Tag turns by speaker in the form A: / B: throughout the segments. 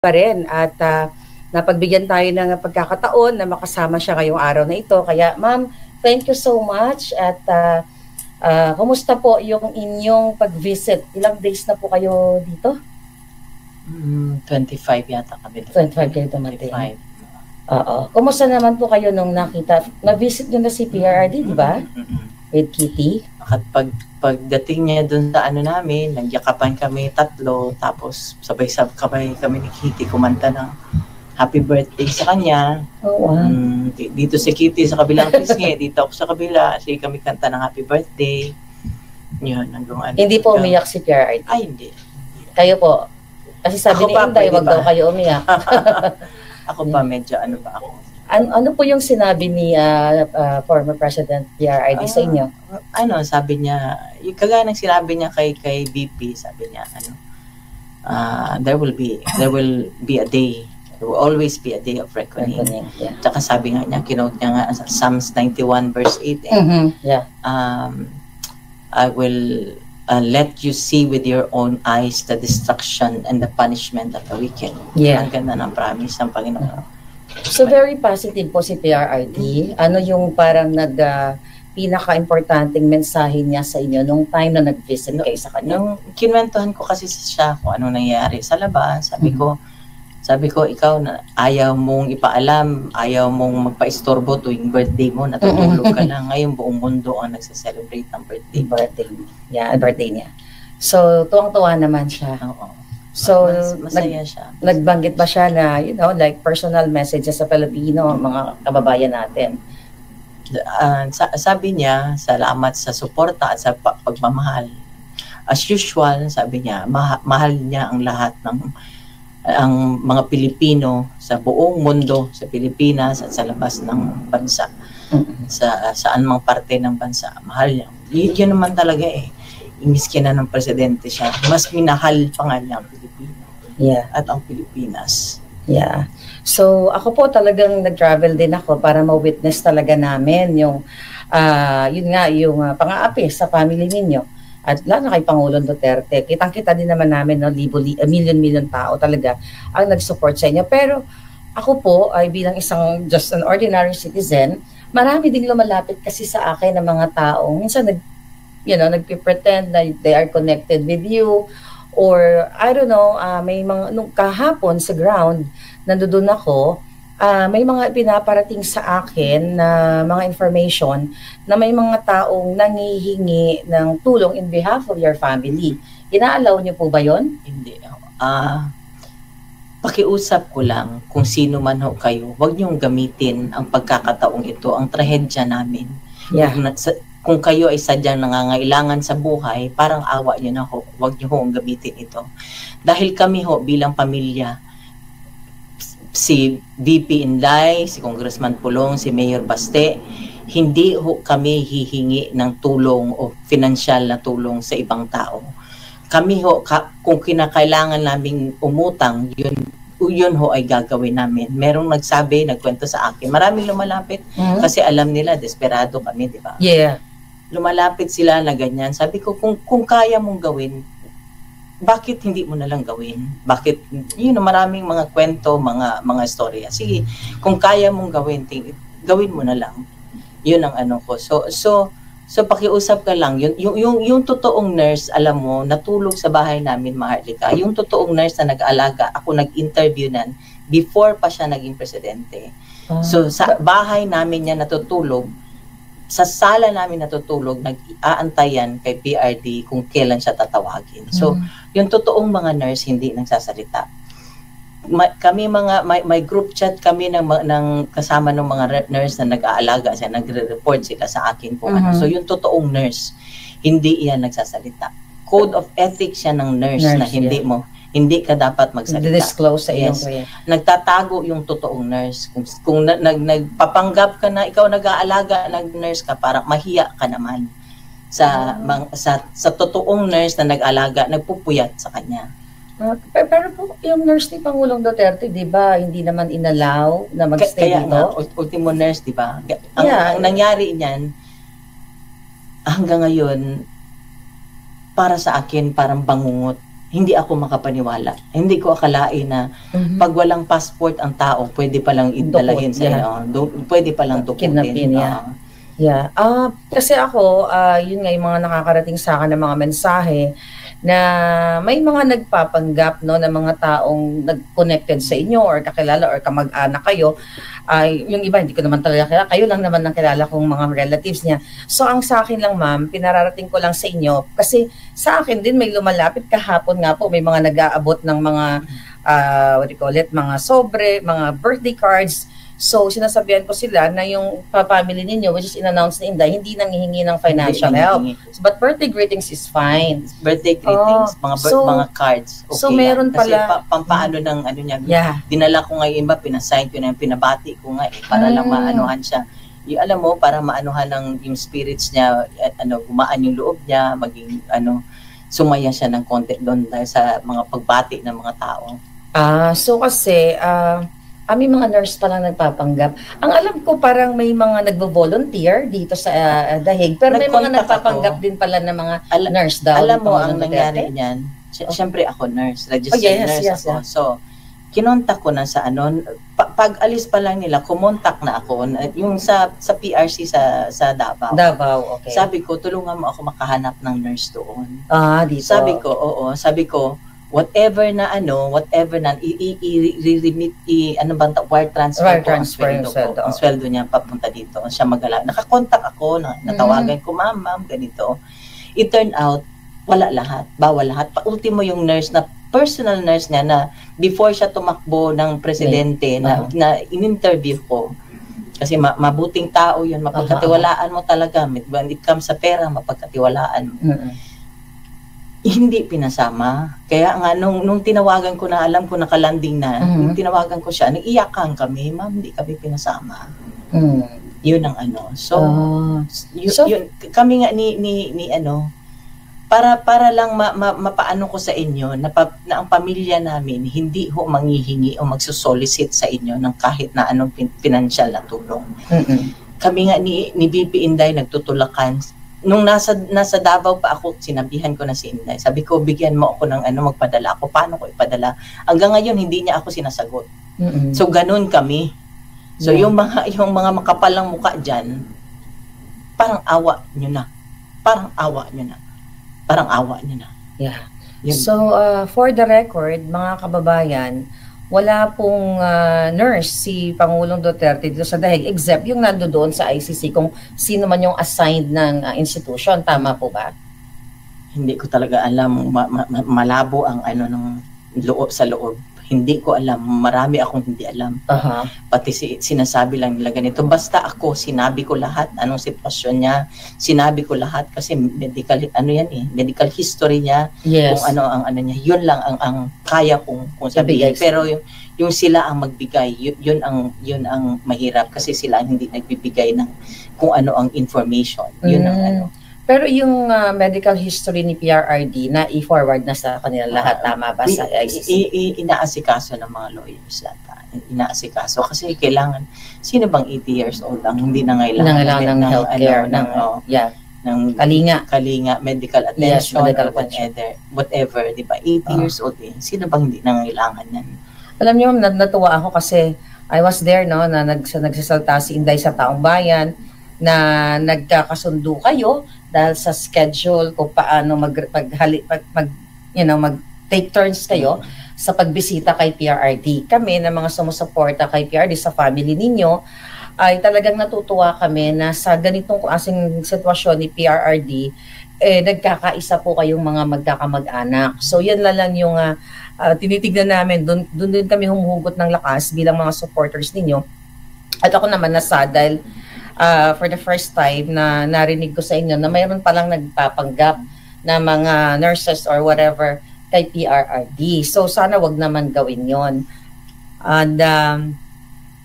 A: pa rin at napagbigyan tayo ng pagkakataon na makasama siya ngayong araw na ito. Kaya ma'am, thank you so much at kumusta po yung inyong pag-visit? Ilang days na po kayo dito?
B: 25 yata kami.
A: 25 kayo dumating. Oo. Kumusta naman po kayo nung nakita? Na-visit nyo na si PRRD, di ba? With Kitty?
B: At pagdating niya dun sa ano namin, nagyakapan kami tatlo, tapos sabay-sabay kami ni Kitty kumanta ng happy birthday sa kanya.
A: Oh, wow.
B: Dito si Kitty sa kabilang pisngi, dito ako sa kabila, kasi kami kanta ng happy birthday. Yun, hanggang ano.
A: Hindi po umiyak si PRRD?
B: Ay, hindi.
A: Kayo po? Kasi sabi ni Inday, wag daw kayo umiyak.
B: Ako pa, medyo ano pa ako.
A: Ano po yung sinabi ni former President PRRD sa inyo?
B: Sabi niya, yung kagaya ng sinabi niya kay VP, sabi niya, there will be a day, there will always be a day of reckoning.
A: Yeah.
B: Tsaka sabi nga niya, kinote niya nga sa Psalms 91 verse 8,
A: Yeah.
B: I will let you see with your own eyes the destruction and the punishment of the wicked.
A: Yeah.
B: Ang ganda ng promise ng Panginoon.
A: So very positive po si PRRD. Ano yung parang pinaka-importanting mensahe niya sa inyo nung time na nag-visit kayo sa kanya?
B: Nung kinwentuhan ko kasi siya kung ano nangyayari sa labas, sabi ko, ikaw na ayaw mong ipaalam, ayaw mong magpa-istorbo tuwing birthday mo, natutulog ka lang. Ngayon buong mundo ang nagse-celebrate ng birthday.
A: Yeah, birthday niya. So tuwang-tuwa naman siya.
B: Oo.
A: So,
B: masaya siya.
A: Nagbanggit ba siya na, like personal messages sa Pilipino, mga kababayan natin?
B: Sabi niya, salamat sa suporta at sa pagmamahal. As usual, sabi niya, mahal niya ang lahat ng ang mga Pilipino sa buong mundo, sa Pilipinas at sa labas ng bansa. Saan mang parte ng bansa, mahal niya. Yun naman talaga miski na ng presidente siya, mas minahal pa nga niya ang Pilipino.
A: Yeah.
B: At ang Pilipinas.
A: Yeah. So, ako po talagang nag-travel din ako para ma-witness talaga namin yung, yung pang-aapi sa family ninyo. At lalo na kay Pangulong Duterte. Kitang-kita din naman namin, million tao talaga ang nag-support sa inyo. Pero ako po ay bilang isang just an ordinary citizen, marami ding lumalapit kasi sa akin ng mga taong minsan nagpe-pretend na they are connected with you or I don't know, may mga nung kahapon sa ground nandoon ako, may mga pinaparating sa akin na mga information na may mga taong nangihingi ng tulong in behalf of your family. Inaalaw niyo po ba 'yon?
B: Hindi. Pakiusap ko lang kung sino man ho kayo, huwag niyong gamitin ang pagkakataong ito, ang trahedya namin.
A: Yeah.
B: Kung kayo ay sadyang nangangailangan sa buhay, parang awa nyo na ho, huwag nyo hong gamitin ito. Dahil kami ho bilang pamilya, si VP Inday, si Congressman Pulong, si Mayor Baste, hindi ho kami hihingi ng tulong o financial na tulong sa ibang tao. Kami ho, kung kinakailangan naming umutang, yun ho ay gagawin namin. Merong nagkwento sa akin, maraming lumalapit kasi alam nila, desperado kami, di ba?
A: Yeah.
B: Lumalapit sila na ganyan. Sabi ko, kung kaya mong gawin, bakit hindi mo na lang gawin? Bakit, maraming mga kwento, mga storya. Sige, kung kaya mong gawin, gawin mo na lang. Yun ang ano ko. So pakiusap ka lang. Yung totoong nurse, alam mo, natulog sa bahay namin, Maharlika. Yung totoong nurse na nag-aalaga, ako nag-interview nan before pa siya naging presidente. So sa bahay namin niya natutulog, sa sala namin natutulog, nag-aantayan kay PRD kung kailan siya tatawagin. So, yung totoong mga nurse hindi nagsasalita. Kami may group chat kami ng kasama ng mga nurse na nag-aalaga siya, nagre-report sila sa akin kung ano. So, yung totoong nurse, hindi iyan nagsasalita. Code of ethics siya ng nurse na hindi ka dapat magsalita.
A: Disclose sa iyong
B: Nagtatago yung totoong nurse. Kung nagpapanggap ka na ikaw nag-aalaga, nag-nurse ka, parang mahiya ka naman sa totoong nurse na nag-aalaga, nagpupuyat sa kanya.
A: Pero po, yung nurse ni Pangulong Duterte, di ba, hindi naman inalaw na mag-stay dito?
B: Kaya ultimo nurse, di ba? Ang nangyari niyan, hanggang ngayon, para sa akin, parang bangungot. hindi ako makapaniwala. Hindi ko akalain na pag walang passport ang tao, pwede palang idalahin sa pwede palang dukutin.
A: Kidnapin, yeah. Kasi ako, yun nga yung mga nakakarating sa akin ng mga mensahe na may mga nagpapanggap, no, na mga taong nag-connected sa inyo or kakilala or kamag-anak kayo. Yung iba, hindi ko naman talaga kilala. Kayo lang naman ang kilala kong mga relatives niya. So, ang sa akin lang, ma'am, pinararating ko lang sa inyo. Kasi sa akin din, may lumalapit kahapon nga po. May mga nag-aabot ng mga, mga sobre, mga birthday cards. So, sinasabihan ko sila na yung family ninyo, which is in-announce ni Inday, hindi nanghihingi ng financial help. But birthday greetings is fine.
B: Birthday greetings, mga cards. Okay,
A: so, meron
B: kasi
A: pala.
B: Kasi pampaano ng ano niya. Dinala ko ngayon ba, pinasign ko na yung pinabati ko nga para lang maanuhan siya. Yung, alam mo, para maanuhan ng yung spirits niya, gumaan yung loob niya, maging sumaya siya ng konti doon dahil sa mga pagbati ng mga tao.
A: So kasi, may mga nurse pa lang nagpapanggap. Ang alam ko parang may mga nagvo-volunteer dito sa Dahig, pero may mga nagpapanggap din pala ng mga nurse daw.
B: Alam mo, ang nangyari niyan, siyempre ako nurse, registered nurse ako. So, kinontak ko na sa pag alis pa lang nila, kumontak na ako, yung sa PRC sa Davao.
A: Davao, okay.
B: Sabi ko, tulungan mo ako makahanap ng nurse doon.
A: Dito.
B: Sabi ko, whatever na i-remit wire transfer ang sweldo niya papunta dito siya nakakontak ako natawagan ko ma'am ganito. It turned out bawal lahat pa ultimo yung nurse na personal nurse niya na before siya tumakbo ng presidente na in-interview ko kasi mabuting tao yun, mapagkatiwalaan mo talaga when it comes sa pera mapagkatiwalaan mo. Hindi pinasama. Kaya nga, nung tinawagan ko na, alam ko nakalanding na, nung tinawagan ko siya, nag-iyakan kami, ma'am, hindi kami pinasama. Yun ang So, yun, kami nga para lang mapaano ko sa inyo, na ang pamilya namin, hindi ho manghihingi o magsusolicit sa inyo ng kahit na anong financial na tulong. Kami nga ni BP Inday, nagtutulakan. Nung nasa Davao pa ako, sinabihan ko na si Inday. Sabi ko, bigyan mo ako ng magpadala ako. Paano ko ipadala? Hanggang ngayon, hindi niya ako sinasagot. So, ganun kami. So, yung mga makapalang mukha dyan, parang awa nyo na. Parang awa nyo na.
A: Yeah. So, for the record, mga kababayan, wala pong nurse si Pangulong Duterte dito sa Dahig except yung nandoon sa ICC kung sino man yung assigned ng institution. Tama po ba?
B: Hindi ko talaga alam. Malabo ang ng loob sa loob. Hindi ko alam. Marami akong hindi alam. Pati sinasabi lang nila ganito. Basta ako, sinabi ko lahat. Anong sitwasyon niya. Sinabi ko lahat kasi medical, medical history niya.
A: Yes.
B: Kung ang niya. Yun lang ang kaya kong sabihin. Pero yung sila ang magbigay, yun ang mahirap kasi sila hindi nagbibigay ng kung ano ang information. Yun ang
A: Pero yung medical history ni PRRD na i-forward na sa kanila lahat, tama ba sa ICC?
B: Inaasikaso ng mga lawyers yata. Inaasikaso kasi kailangan, sino bang 80 years old ang hindi na
A: kailangan ng healthcare, ng
B: kalinga, medical attention,
A: medical
B: whatever, di ba? 80 years old sino bang hindi na kailangan yan?
A: Alam niyo, natuwa ako kasi I was there, no, na nagsasalta si Inday sa Taong Bayan, na nagkakasundo kayo dahil sa schedule kung paano mag-take turns kayo sa pagbisita kay PRRD. Kami na mga sumusuporta kay PRRD sa family ninyo, ay talagang natutuwa kami na sa ganitong klaseng sitwasyon ni PRRD, nagkakaisa po kayong mga magkakamag-anak. So yan lang yung tinitignan namin. Doon din kami humuhugot ng lakas bilang mga supporters ninyo. At ako naman nasa dahil for the first time na narinig ko sa inyo na mayroon palang nagpapanggap na mga nurses or whatever kay PRRD. So sana wag naman gawin yon. And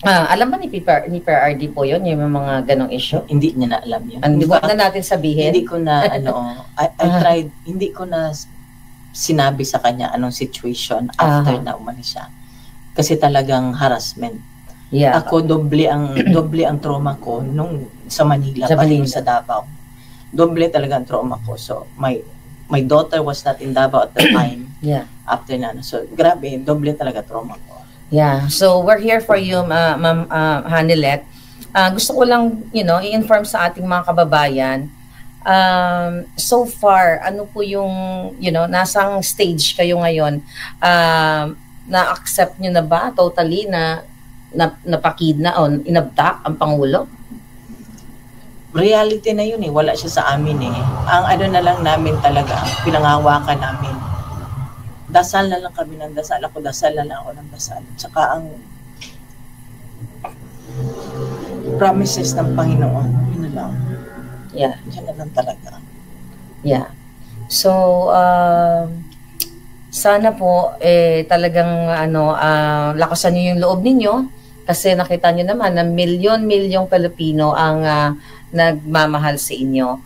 A: alam ba ni PRRD po yun, yung mga ganong issue?
B: Hindi niya na alam yun.
A: Wag na natin sabihin?
B: Hindi ko na I tried, hindi ko na sinabi sa kanya anong situation after na umalis siya. Kasi talagang harassment.
A: Yeah.
B: Ako doble ang trauma ko nung sa Manila pa sa Davao. Doble talaga ang trauma ko. So may my daughter was not in Davao at the time.
A: Yeah.
B: After na. So, grabe, doble talaga trauma ko.
A: Yeah. So, we're here for you, Ma'am Hanilet. Gusto ko lang, i-inform sa ating mga kababayan, so far, ano po yung, nasang stage kayo ngayon? Na-accept nyo na ba totally na napakidna o inabdak ang Pangulo?
B: Reality na yun wala siya sa amin Ang ano na lang namin talaga, pinangawakan namin. Dasal na lang kami ng dasal. Dasal na lang ako ng dasal. Tsaka ang promises ng Panginoon, yun na lang.
A: Yeah.
B: Yun na lang talaga.
A: Yeah. So, sana po, talagang, lakasan niyo yung loob ninyo kasi nakita niyo naman na milyon-milyong Pilipino ang nagmamahal sa inyo.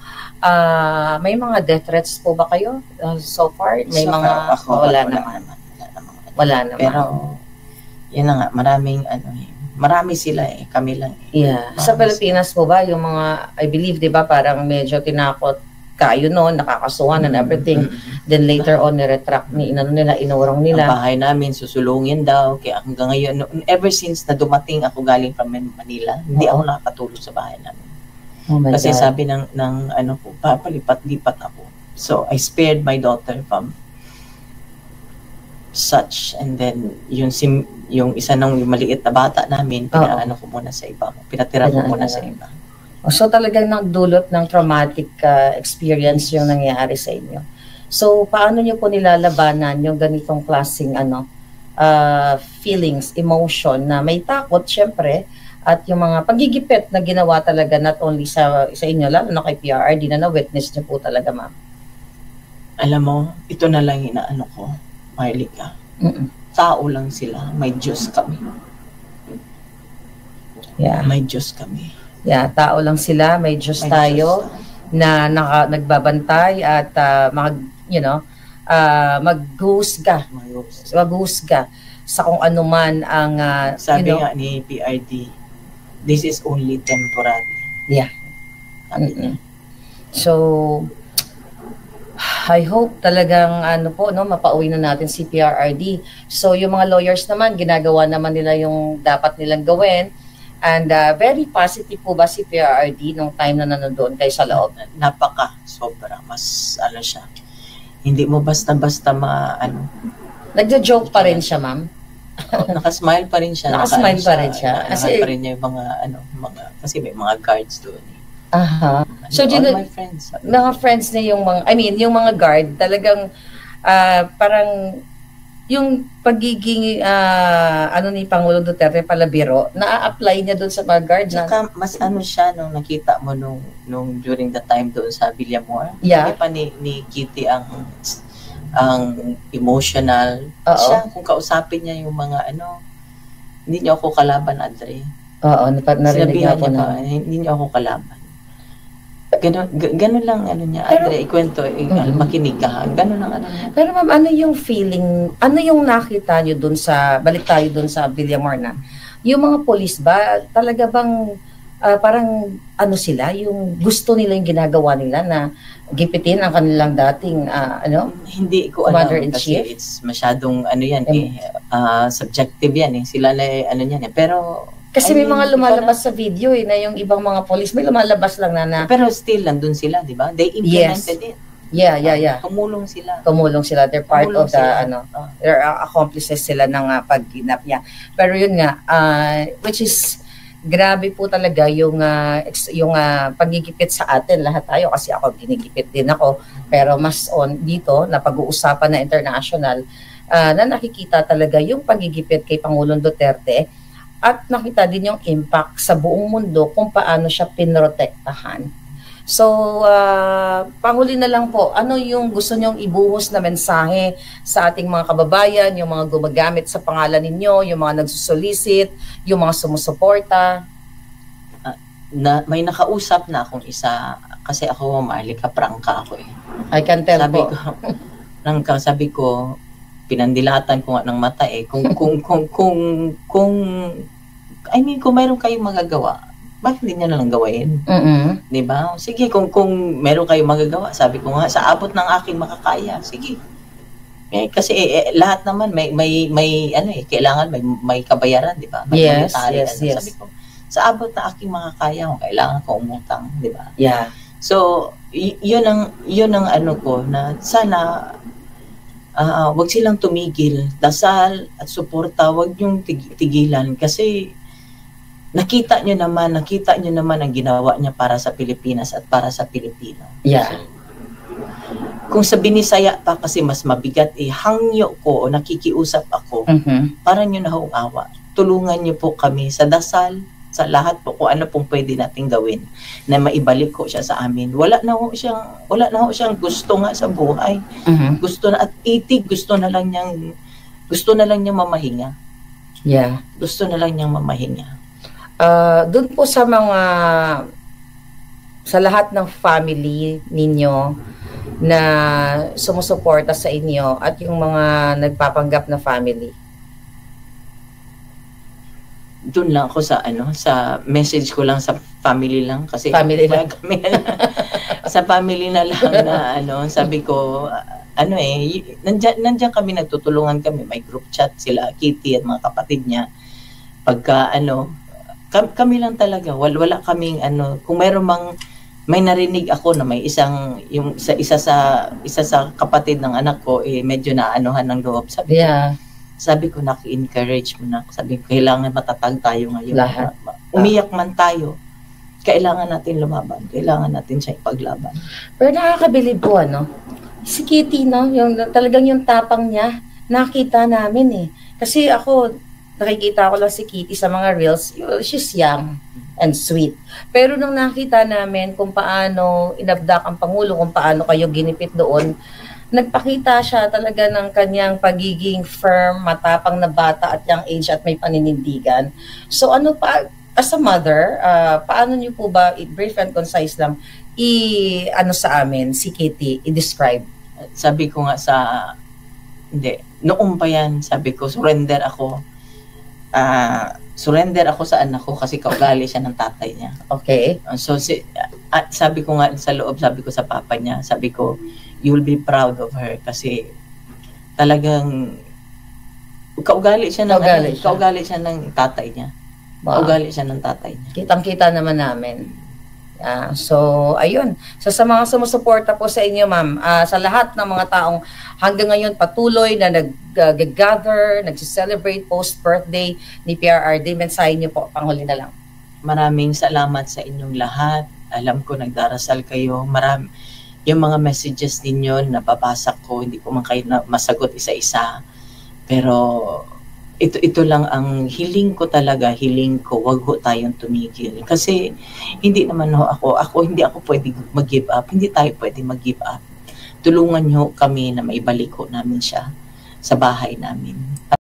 A: May mga death threats po ba kayo so far? May
B: So
A: mga
B: ako,
A: wala naman. Wala naman.
B: Pero, yun na nga, marami sila kami lang
A: Yeah. Sa Pilipinas po ba, yung mga, I believe, di ba, parang medyo tinakot kayo noon, nakakasuhan and everything. Then later on, niretract inurong
B: Ang
A: nila.
B: bahay namin, susulungin daw. Kaya hanggang ngayon, ever since na dumating ako galing from Manila, hindi ako nakakatulog sa bahay namin.
A: Oh my
B: Kasi
A: God.
B: sabi ng ano ko, papalipat-lipat ako. So, I spared my daughter from such. And then, yung isa ng maliit na bata namin, pinaano ko muna sa iba. Pinatira ko muna sa iba.
A: So talagang nagdulot ng traumatic experience yung nangyari sa inyo. So paano niyo po nilalabanan yung ganitong klaseng feelings, emotion na may takot syempre at yung mga pagigipit na ginawa talaga not only sa inyo, lalo na kay PRRD na na-witness niyo po talaga, ma'am?
B: Alam mo, ito na lang inaano ko, Marlica. Tao lang sila, may Diyos kami.
A: Yeah.
B: May Diyos kami.
A: Yeah, tao lang sila, may Diyos tayo na nagbabantay at maghusga sa kung ano man ang
B: sabi nga ni PRD, this is only temporary.
A: Yeah. So I hope talagang mapauwi na natin si PRRD. So yung mga lawyers naman, ginagawa naman nila yung dapat nilang gawin. And very positive po ba si PRRD nung time na nanonood kayo sa loob?
B: Sobra. Mas, siya. Hindi mo basta-basta
A: Nagjo-joke pa rin siya, ma'am?
B: Nakasmile pa rin siya.
A: Nakasmile pa rin siya.
B: Kasi pa rin niya yung kasi may mga guards doon.
A: Aha. So,
B: all my friends.
A: Mga friends niya yung mga guard, talagang parang yung pagiging ni Pangulong Duterte palabiro, na-apply niya doon sa mga guard na.
B: Saka mas siya nung nakita mo nung during the time doon sa Villamor.
A: Yeah.
B: Hindi pa ni Kitty ang emotional. Siya, kung kausapin niya yung mga hindi niyo ako kalaban, Andre.
A: Oo, narinig niya po na.
B: Hindi niyo ako kalaban. Ganun lang niya, Andre, ikwento, makinig ka, ganun lang niya.
A: Pero ma'am, ano yung feeling, ano yung nakita nyo dun balik tayo dun sa Villamor na, yung mga polis ba, talaga bang parang sila, yung gusto nila yung ginagawa nila na gipitin ang kanilang dating
B: hindi ko alam kasi it's masyadong subjective yan sila na yan pero
A: kasi may mga lumalabas sa video na yung ibang mga police may lumalabas lang na
B: pero still nandun sila, di ba? They implemented it.
A: Yeah.
B: Tumulong sila.
A: They're part of they're accomplices sila ng pag-kidnap niya. Pero yun nga, which is grabe po talaga yung pagigipit sa atin lahat tayo kasi ako ginigipit din ako. Pero mas dito na pag-uusapan na international na nakikita talaga yung pagigipit kay Pangulong Duterte. At nakita din yung impact sa buong mundo kung paano siya pinrotektahan. So, panghuli na lang po, ano yung gusto nyong ibuhos na mensahe sa ating mga kababayan, yung mga gumagamit sa pangalan ninyo, yung mga nagsusolicit, yung mga sumusuporta?
B: May nakausap na akong isa, kasi ako, Marlica, prangka ako
A: I can tell po.
B: Sabi ko, pinandilatan ko nga ng mata kung mayroon kayong magagawa, bakit hindi niya na lang gawain?
A: Mm-mm.
B: 'Di ba? Sige, kung meron kayong magagawa, sabi ko nga, sa abot ng aking makakaya, sige. Kasi lahat naman may ano kailangan may kabayaran, 'di ba? May
A: Yes,
B: monetary,
A: yes, yes.
B: sabi ko. Sa abot ng aking makakaya, kung kailangan ko umutang, 'di ba?
A: Yeah.
B: So, yun ang ano ko na sana wag silang tumigil, dasal at suporta, wag yung tigilan kasi nakita nyo naman ang ginawa niya para sa Pilipinas at para sa Pilipino.
A: Yeah.
B: Kung sa Binisaya pa kasi mas mabigat, hangyo ko o nakikiusap ako, para nyo na hong awa. Tulungan nyo po kami sa dasal, sa lahat po kung ano pong pwede nating gawin na maibalik ko siya sa amin. Wala na ho siyang gusto nga sa buhay. Gusto na at itig, gusto na lang niyang mamahinga.
A: Yeah.
B: Gusto na lang niyang mamahinga.
A: Doon po sa lahat ng family ninyo na sumusuporta sa inyo at yung mga nagpapanggap na family.
B: Doon lang ako sa message ko lang sa family lang kasi
A: Family lang.
B: kami sa family na lang na sabi ko nandiyan kami, nagtutulungan kami, may group chat sila Kitty at mga kapatid niya. Pagka kami lang talaga, wala kaming kung may narinig ako na may isa sa kapatid ng anak ko medyo naanuhan ng loob, sabi ko naki-encourage mo na, sabi ko kailangan matatag tayo ngayon.
A: Lahat.
B: Umiyak man tayo, kailangan natin lumaban, kailangan natin siya ipaglaban.
A: Pero nakakabilib po si Kitty talagang yung tapang niya nakita namin kasi ako nakikita ko lang si Kitty sa mga reels, she's young and sweet. Pero nung nakita namin kung paano inabdak ang Pangulo, kung paano kayo ginipit doon, nagpakita siya talaga ng kanyang pagiging firm, matapang na bata at young age at may paninindigan. So as a mother, paano niyo po ba, brief and concise lang, sa amin, si Kitty, i-describe?
B: Sabi ko nga noong pa yan, sabi ko, surrender ako sa anak ko kasi kaugali siya ng tatay niya.
A: Okay.
B: So sabi ko nga sa loob, sabi ko sa papa niya, sabi ko, you'll be proud of her kasi talagang kaugali siya ng tatay niya.
A: Wow.
B: Kaugali siya ng tatay niya.
A: Kitang-kita naman namin. So, ayun. So, sa mga sumusuporta po sa inyo, ma'am, sa lahat ng mga taong hanggang ngayon patuloy na nag-gather, nag-celebrate post-birthday ni PRRD, mensahe niyo po, panghuli na lang.
B: Maraming salamat sa inyong lahat. Alam ko nagdarasal kayo. Yung mga messages ninyo nababasa ko, hindi ko man kayo masagot isa-isa. Pero ito lang ang hiling ko talaga, wag ho tayong tumigil. Kasi hindi naman hindi ako pwede mag-give up, hindi tayo pwede mag-give up. Tulungan nyo kami na maibalik ho namin siya sa bahay namin.